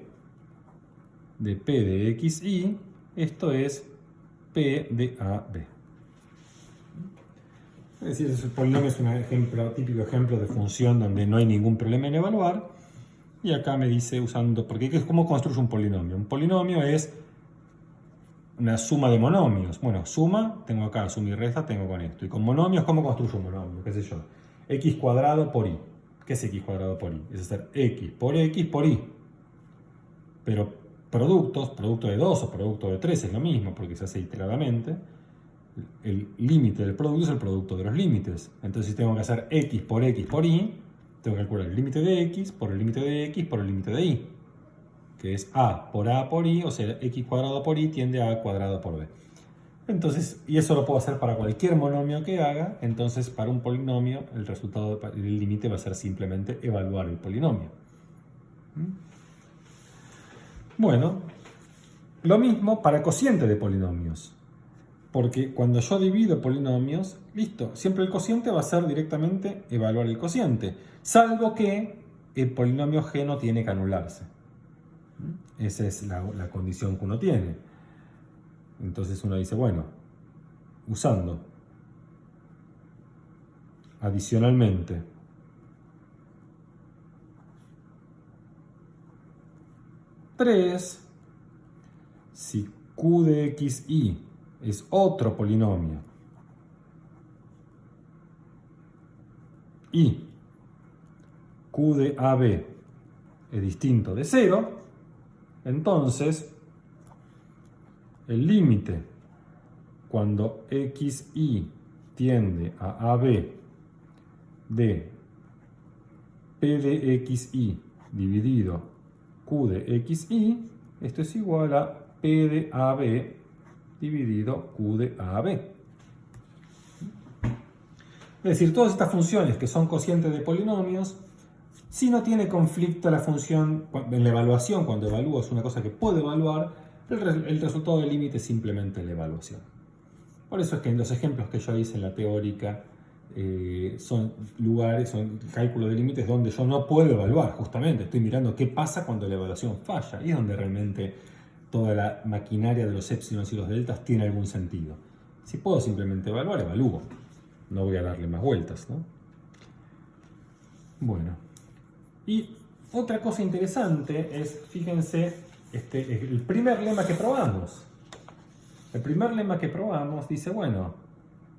de p de xy, esto es p de ab. Es decir, el polinomio es un típico ejemplo de función donde no hay ningún problema en evaluar. Y acá me dice usando, porque ¿cómo construye un polinomio? Un polinomio es una suma de monomios. Bueno, suma, tengo acá, suma y resta, tengo con esto. Y con monomios, ¿cómo construyo un monomio? ¿Qué sé yo? X cuadrado por y. ¿Qué es x cuadrado por y? Es hacer x por y. Pero producto de 2 o producto de 3 es lo mismo, porque se hace iteradamente. El límite del producto es el producto de los límites. Entonces, si tengo que hacer x por y, tengo que calcular el límite de x por el límite de x por el límite de y, que es a por y, o sea, x cuadrado por y tiende a cuadrado por b. Entonces, y eso lo puedo hacer para cualquier monomio que haga. Entonces, para un polinomio, el resultado del límite va a ser simplemente evaluar el polinomio. Bueno, lo mismo para cociente de polinomios. Porque cuando yo divido polinomios, listo, siempre el cociente va a ser directamente evaluar el cociente, salvo que el polinomio g no tiene que anularse. Esa es la condición que uno tiene. Entonces uno dice, bueno, usando adicionalmente si q de xy es otro polinomio y q de ab es distinto de 0, entonces el límite cuando xy tiende a ab de p de xy dividido q de xy, esto es igual a p de ab dividido q de ab. Es decir, todas estas funciones que son cocientes de polinomios, si no tiene conflicto la función en la evaluación, cuando evalúo es una cosa que puedo evaluar, el resultado del límite es simplemente la evaluación. Por eso es que en los ejemplos que yo hice en la teórica son cálculos de límites donde yo no puedo evaluar, justamente. Estoy mirando qué pasa cuando la evaluación falla. Y es donde realmente toda la maquinaria de los épsilons y los deltas tiene algún sentido. Si puedo simplemente evaluar, evalúo. No voy a darle más vueltas, ¿no? Bueno. Y otra cosa interesante es, fíjense, el primer lema que probamos. El primer lema que probamos dice, bueno,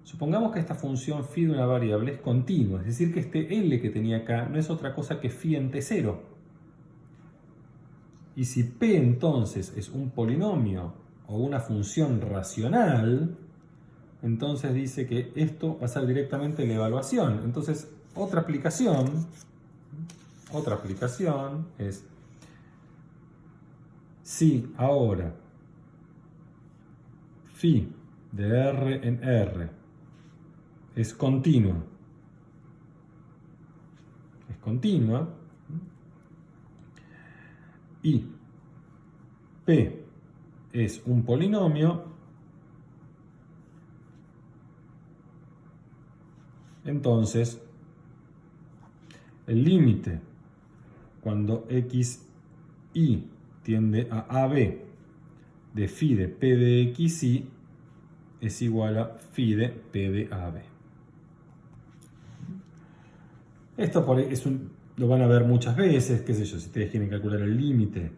Supongamos que esta función phi de una variable es continua, es decir, que este L que tenía acá no es otra cosa que phi en T0. Y si P entonces es un polinomio o una función racional, entonces dice que esto va a ser directamente la evaluación. Entonces, otra aplicación es si ahora phi de R en R es continua, y P es un polinomio, entonces el límite cuando xy tiende a AB de phi de P de xy es igual a phi de P de AB. Esto lo van a ver muchas veces, qué sé yo, si ustedes quieren calcular el límite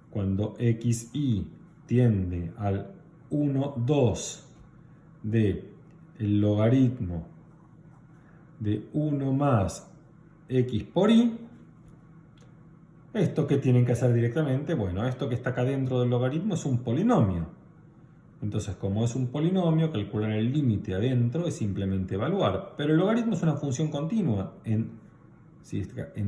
cuando xy tiende al 1, 2 de el logaritmo de 1 más x por y, ¿esto qué tienen que hacer directamente? Bueno, esto que está acá dentro del logaritmo es un polinomio. Entonces, como es un polinomio, calcular el límite adentro es simplemente evaluar. Pero el logaritmo es una función continua en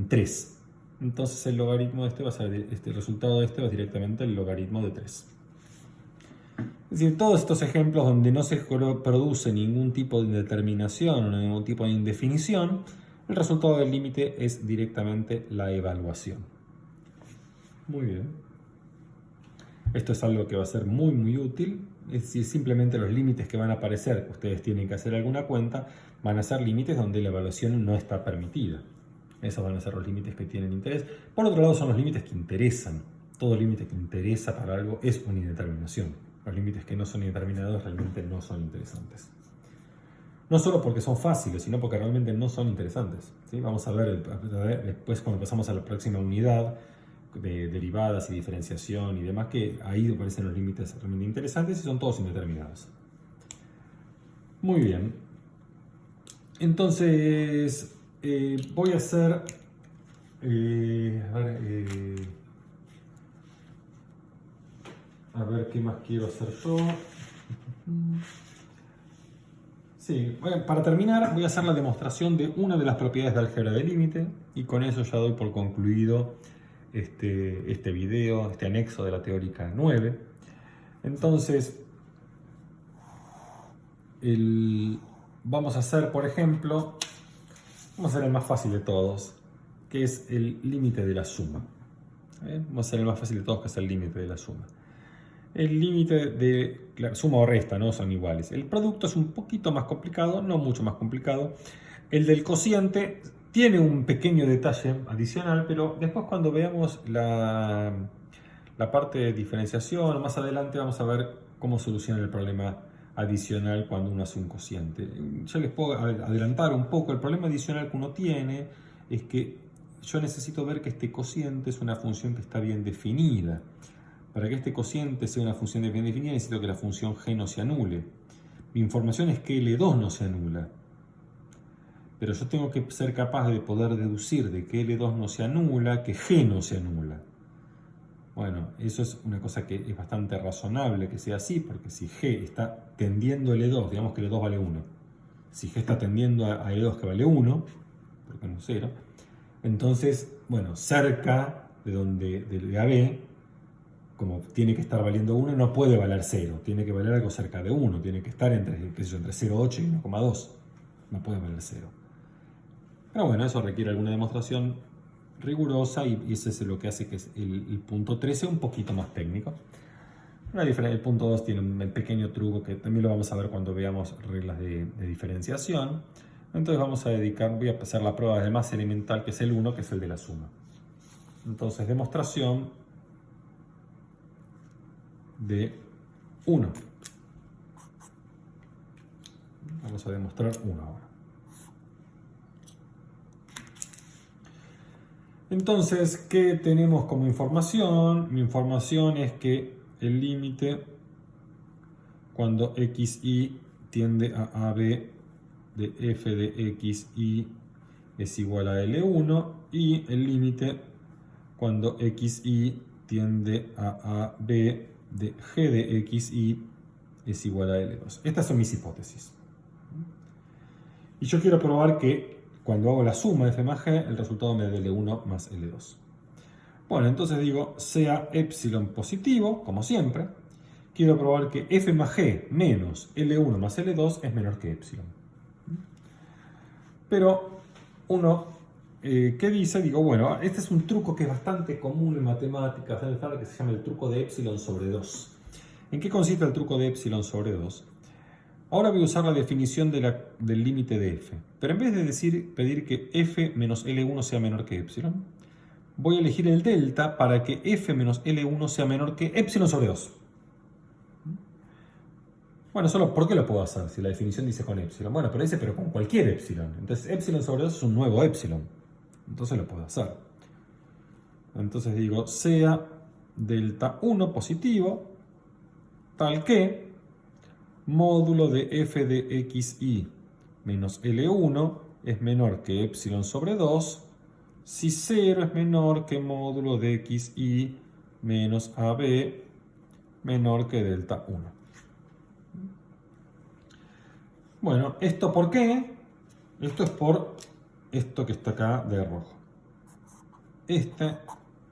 3. Entonces el logaritmo de este va a ser, el resultado de este va directamente el logaritmo de 3. Es decir, todos estos ejemplos donde no se produce ningún tipo de indeterminación o ningún tipo de indefinición, el resultado del límite es directamente la evaluación. Muy bien. Esto es algo que va a ser muy muy útil. Es decir, simplemente los límites que van a aparecer, que ustedes tienen que hacer alguna cuenta, van a ser límites donde la evaluación no está permitida. Esos van a ser los límites que tienen interés. Por otro lado, son los límites que interesan. Todo límite que interesa para algo es una indeterminación. Los límites que no son indeterminados realmente no son interesantes. No solo porque son fáciles, sino porque realmente no son interesantes. ¿Sí? Vamos a ver después, cuando pasamos a la próxima unidad de derivadas y diferenciación y demás, que ahí aparecen los límites realmente interesantes y son todos indeterminados. Muy bien. Entonces, voy a hacer... a ver qué más quiero hacer yo. Sí, para terminar voy a hacer la demostración de una de las propiedades de álgebra de límite y con eso ya doy por concluido este video, este anexo de la teórica 9. Entonces, vamos a hacer, por ejemplo, vamos a hacer el más fácil de todos, que es el límite de la suma. Vamos a hacer el más fácil de todos, que es el límite de la suma. El límite de la suma o resta, ¿no? Son iguales. El producto es un poquito más complicado, no mucho más complicado. El del cociente tiene un pequeño detalle adicional, pero después cuando veamos la parte de diferenciación, más adelante vamos a ver cómo solucionar el problema adicional cuando uno hace un cociente. Ya les puedo adelantar un poco. El problema adicional que uno tiene es que yo necesito ver que este cociente es una función que está bien definida. Para que este cociente sea una función bien definida, necesito que la función g no se anule. Mi información es que L2 no se anula. Pero yo tengo que ser capaz de poder deducir de que L2 no se anula, que g no se anula. Bueno, eso es una cosa que es bastante razonable que sea así, porque si g está tendiendo a L2, digamos que L2 vale 1. Si g está tendiendo a L2 que vale 1, porque no es 0, entonces, bueno, cerca de AB, como tiene que estar valiendo 1, no puede valer 0, tiene que valer algo cerca de 1, tiene que estar entre 0,8 y 1,2, no puede valer 0. Pero bueno, eso requiere alguna demostración rigurosa y eso es lo que hace que el punto 3 sea un poquito más técnico. El punto 2 tiene un pequeño truco que también lo vamos a ver cuando veamos reglas de diferenciación. Entonces voy a hacer la prueba de más elemental, que es el 1, que es el de la suma. Entonces, demostración de 1. Vamos a demostrar 1 ahora. Entonces, ¿qué tenemos como información? Mi información es que el límite cuando xy tiende a AB de f de x, y es igual a L1, y el límite cuando x, y tiende a B de g de x, y es igual a L2. Estas son mis hipótesis. Y yo quiero probar que cuando hago la suma de f más g, el resultado me dé L1 más L2. Bueno, entonces digo, sea epsilon positivo, como siempre. Quiero probar que f más g menos L1 más L2 es menor que epsilon. Pero uno, ¿qué dice? Digo, bueno, este es un truco que es bastante común en matemáticas, que se llama el truco de epsilon sobre 2. ¿En qué consiste el truco de epsilon sobre 2? Ahora voy a usar la definición del límite de f. Pero en vez de pedir que f menos L1 sea menor que epsilon, voy a elegir el delta para que f menos L1 sea menor que epsilon sobre 2. Bueno, solo ¿por qué lo puedo hacer si la definición dice con epsilon? Bueno, pero dice pero con cualquier epsilon. Entonces epsilon sobre 2 es un nuevo epsilon. Entonces lo puedo hacer. Entonces digo, sea delta 1 positivo, tal que módulo de f de x, y menos L1 es menor que epsilon sobre 2 si 0 es menor que módulo de x, y menos AB menor que delta 1. Bueno, ¿esto por qué? Esto es por esto que está acá de rojo. Esta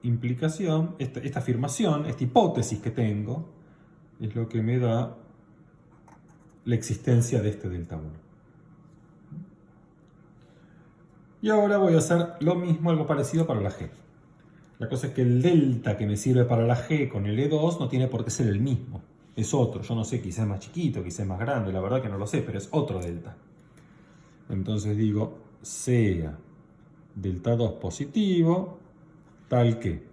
implicación, esta afirmación, esta hipótesis que tengo, es lo que me da la existencia de este delta 1. Y ahora voy a hacer lo mismo, algo parecido para la g. La cosa es que el delta que me sirve para la g con el E2 no tiene por qué ser el mismo. Es otro. Yo no sé, quizás es más chiquito, quizás es más grande, la verdad que no lo sé, pero es otro delta. Entonces digo, sea delta 2 positivo, tal que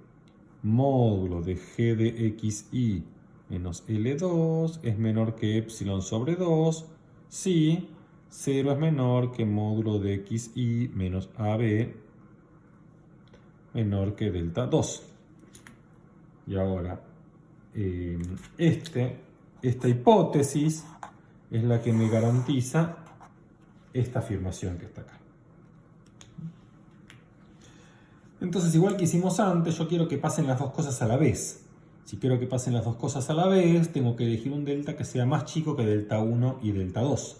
módulo de g de x, y menos L2 es menor que epsilon sobre 2 si 0 es menor que módulo de x, y menos AB menor que delta 2. Y ahora, esta hipótesis es la que me garantiza esta afirmación que está acá. Entonces, igual que hicimos antes, yo quiero que pasen las dos cosas a la vez. Si quiero que pasen las dos cosas a la vez, tengo que elegir un delta que sea más chico que delta 1 y delta 2.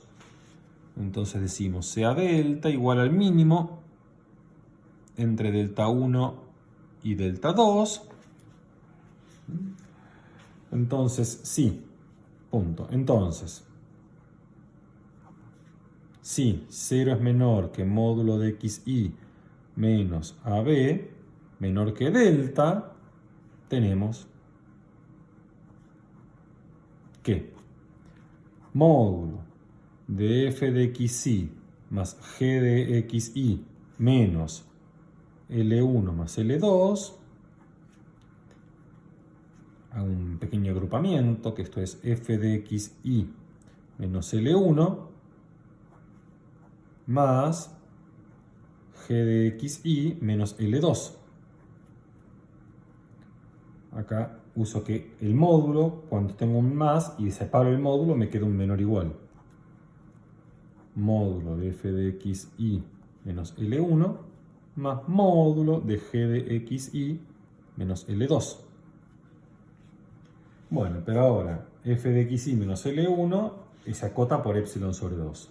Entonces decimos, sea delta igual al mínimo entre delta 1 y delta 2. Entonces, sí, punto. Entonces, si 0 es menor que módulo de x, y menos AB menor que delta, tenemos que módulo de f de x, y más g de x, y menos L1 más L2, a un pequeño agrupamiento, que esto es f de x, y menos L1 más g de x, y menos L2. Acá uso que el módulo, cuando tengo un más y separo el módulo, me queda un menor igual. Módulo de f de x, y menos L1 más módulo de g de x, y menos L2. Bueno, pero ahora f de x, y menos L1 se acota por epsilon sobre 2.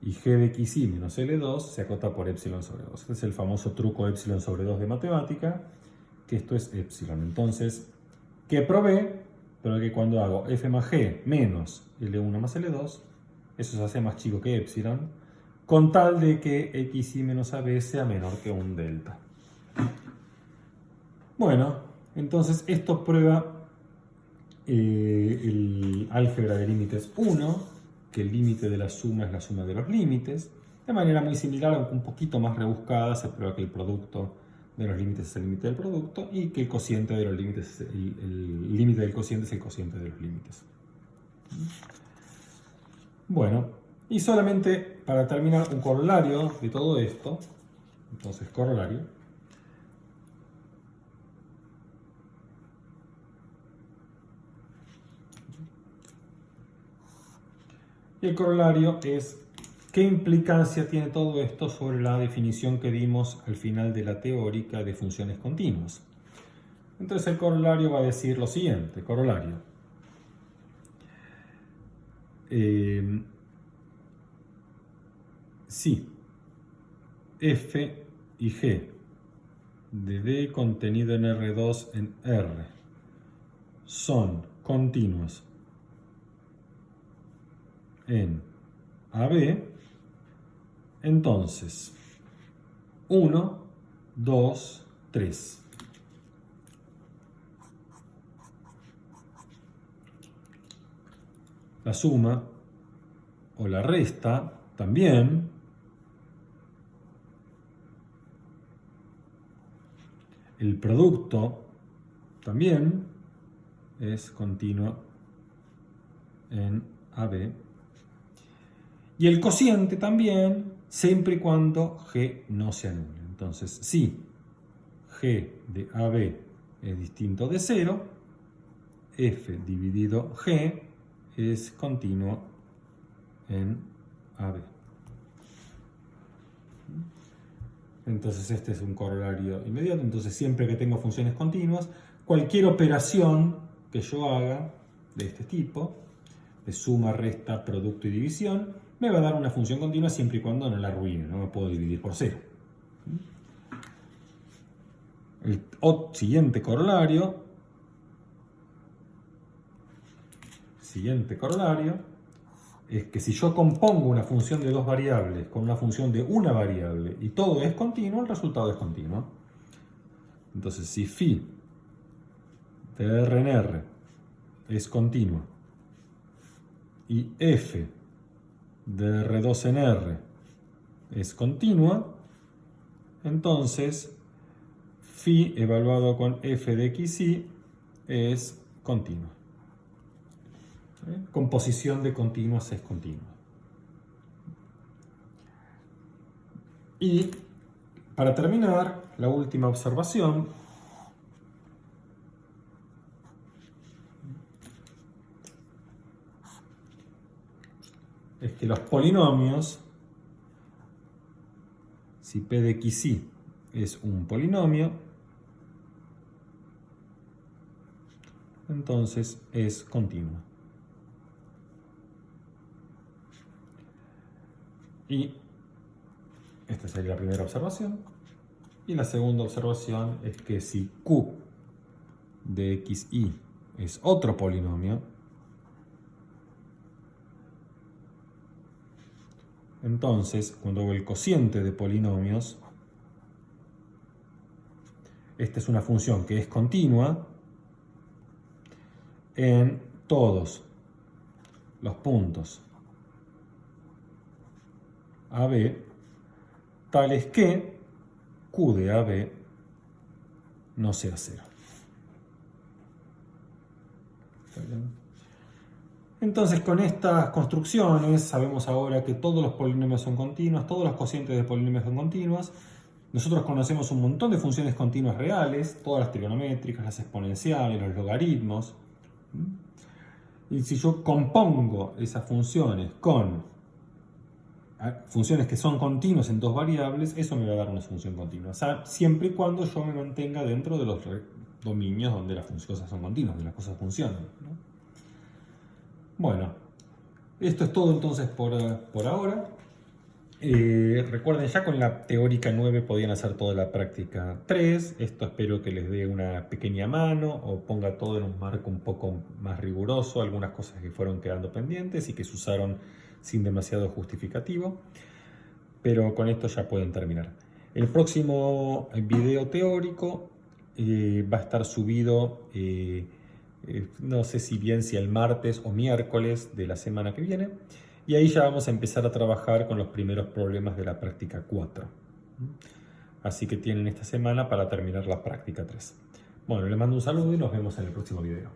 Y g de x, y menos L2 se acota por epsilon sobre 2. Este es el famoso truco epsilon sobre 2 de matemática, que esto es epsilon. Entonces, ¿qué probé? Pero que cuando hago f más g menos L1 más L2, eso se hace más chico que epsilon, con tal de que x, y menos AB sea menor que un delta. Bueno, entonces esto prueba el álgebra de límites 1, que el límite de la suma es la suma de los límites. De manera muy similar, aunque un poquito más rebuscada, se prueba que el producto de los límites es el límite del producto y que el cociente de los límites, el límite del cociente es el cociente de los límites. Bueno, y solamente para terminar un corolario de todo esto, entonces corolario, Y el corolario es qué implicancia tiene todo esto sobre la definición que dimos al final de la teórica de funciones continuas. Entonces el corolario va a decir lo siguiente, corolario. Si f y g de D contenido en R2 en R son continuos en AB, entonces 1, 2, 3. La suma o la resta también. El producto también es continuo en AB. Y el cociente también, siempre y cuando G no se anule. Entonces, si G de AB es distinto de 0, F dividido G es continuo en AB. Entonces este es un corolario inmediato. Entonces siempre que tengo funciones continuas, cualquier operación que yo haga de este tipo, de suma, resta, producto y división, me va a dar una función continua siempre y cuando no la arruine, no me puedo dividir por 0. El siguiente corolario es que si yo compongo una función de dos variables con una función de una variable y todo es continuo, el resultado es continuo. Entonces, si phi de R en R es continuo y f de R2 en R es continua, entonces phi evaluado con f de xy es continua. Composición de continuas es continua. Y para terminar, la última observación es que los polinomios, si p de xy es un polinomio, entonces es continua. Y esta sería la primera observación. Y la segunda observación es que si q de xy es otro polinomio, entonces cuando hago el cociente de polinomios, esta es una función que es continua en todos los puntos AB, tales que Q de AB no sea 0. ¿Está bien? Entonces, con estas construcciones sabemos ahora que todos los polinomios son continuos, todos los cocientes de polinomios son continuos. Nosotros conocemos un montón de funciones continuas reales, todas las trigonométricas, las exponenciales, los logaritmos. Y si yo compongo esas funciones con funciones que son continuas en dos variables, eso me va a dar una función continua. O sea, siempre y cuando yo me mantenga dentro de los dominios donde las cosas son continuas, donde las cosas funcionan, ¿no? Bueno, esto es todo entonces por ahora. Recuerden, ya con la teórica 9 podían hacer toda la práctica 3. Esto espero que les dé una pequeña mano o ponga todo en un marco un poco más riguroso, algunas cosas que fueron quedando pendientes y que se usaron sin demasiado justificativo. Pero con esto ya pueden terminar. El próximo video teórico va a estar subido, no sé si bien si el martes o miércoles de la semana que viene. Y ahí ya vamos a empezar a trabajar con los primeros problemas de la práctica 4. Así que tienen esta semana para terminar la práctica 3. Bueno, les mando un saludo y nos vemos en el próximo video.